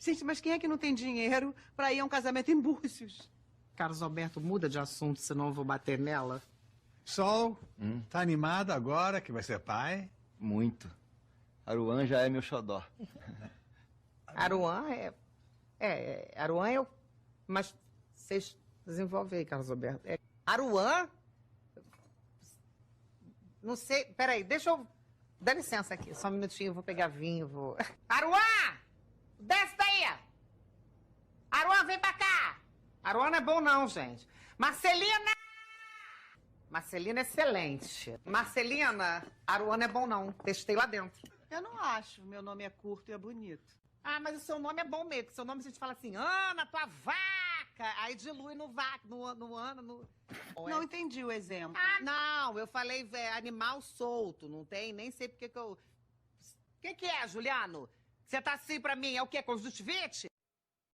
Gente, mas quem é que não tem dinheiro pra ir a um casamento em Búzios? Carlos Alberto, muda de assunto, senão eu vou bater nela. Sol, tá animado agora que vai ser pai? Muito. Aruan já é meu xodó. Aruan Aruan eu... Mas vocês desenvolvem aí, Carlos Alberto. Aruan? Não sei, peraí, deixa eu... Dá licença aqui, só um minutinho, eu vou pegar vinho, vou... Aruan! Desce daí! Aruan, vem pra cá! Aruan não é bom não, gente. Marcelina! Marcelina é excelente. Marcelina, Aruan não é bom não, testei lá dentro. Eu não acho. Meu nome é curto e é bonito. Ah, mas o seu nome é bom mesmo, porque seu nome a gente fala assim, Ana, tua vaca, aí dilui no vaca, no Ana, no... Não entendi o exemplo. Ah, não, eu falei animal solto, não tem, nem sei porque que eu... O que é, Juliano? Você tá assim pra mim, é o quê, conjuntivite?